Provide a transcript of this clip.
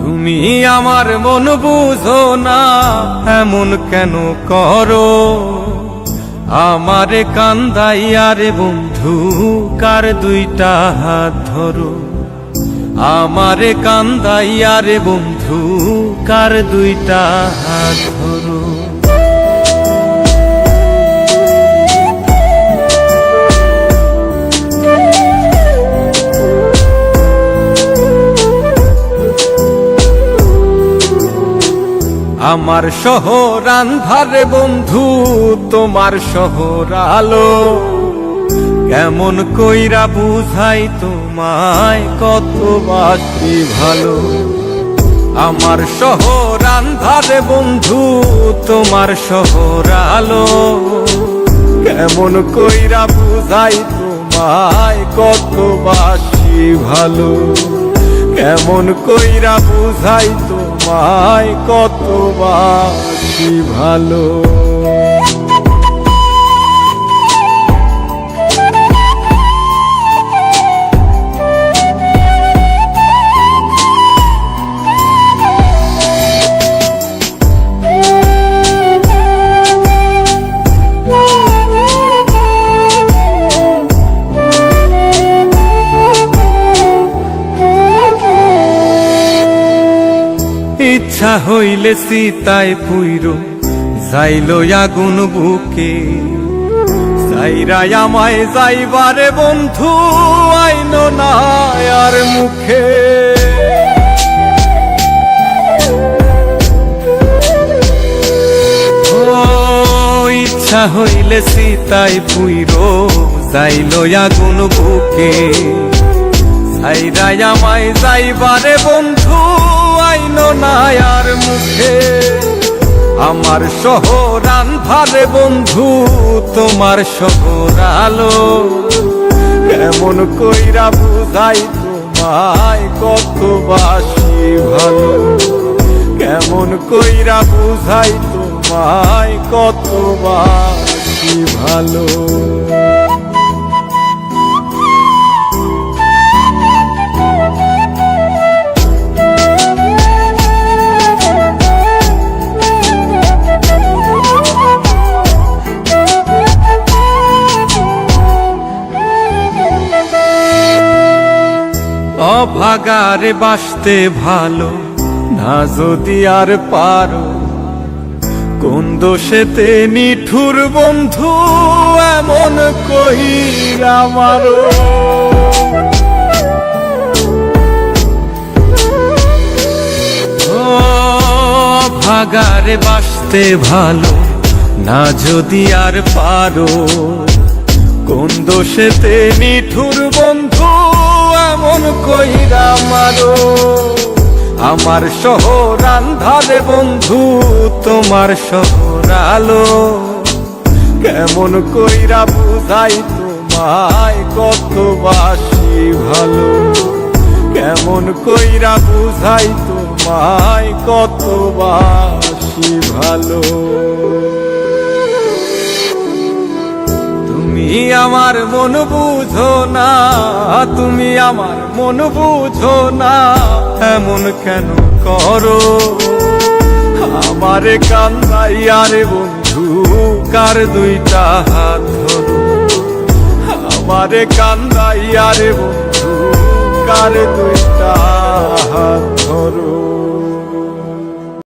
তুমি আমার মন বুঝো না, এমন কেন করো? আমারে কান্দাইয়া রে বন্ধু, কার দুইটা হাত ধরো। আমারে কান্দাইয়া রে বন্ধু, কার দুইটা হাত ধরো। আমার শহর আন্ধারে বন্ধু, তোমার শহর আলো। কেমন কইরা বুঝাই তোমায়, কত বাসি ভালো। আমার শহর আন্ধারে বন্ধু, তোমার শহর আলো। কেমন কইরা বুঝাই তোমায়, কত বাসি ভালো। কেমন কইরা বুঝাই তোমায়, কত বাসি ভালো। ইচ্ছা হইলে সীতায় পুইরো যাইলো আগুন বুকে। যাইরাই আমায় যাইবারে বন্ধু, আইন না আর মুখে। ও ইচ্ছা হইলে সীতায় পুইরো যাইলো আগুন বুকে। যাইরাই আমায় যাইবারে বন্ধু, আইন না আর মুখে। আমার শহর আন্ধারে বন্ধু, তোমার শহর আলো। কেমন কইরা বুঝাই তোমায়, কত বাসি ভালো। কেমন কইরা বুঝাই তোমায়, কত বাসি ভালো। অভাগারে বাসতে ভালো না যদি আর পারো। কোন দোষেতে নিঠুর বন্ধু, এমন কইরা মারো। অভাগারে বাসতে ভালো না যদি আর পারো। কোন দোষেতে নিঠুর বন্ধু, এমন কইরা মারো। আমার শহর আন্ধারে বন্ধু, তোমার শহর আলো। কেমন কইরা বুঝাই তোমায়, কত বাসি ভালো। কেমন কইরা বুঝাই তোমায়, কত বাসি ভালো। তুমি আমার মন বুঝো না, তুমি আমার মন বুঝো না, এমন কেন করো? আমারে কান্দাইয়া রে বন্ধু, কার দুইটা হাত ধরো। আমারে কান্দাইয়া রে বন্ধু, কার দুইটা হাত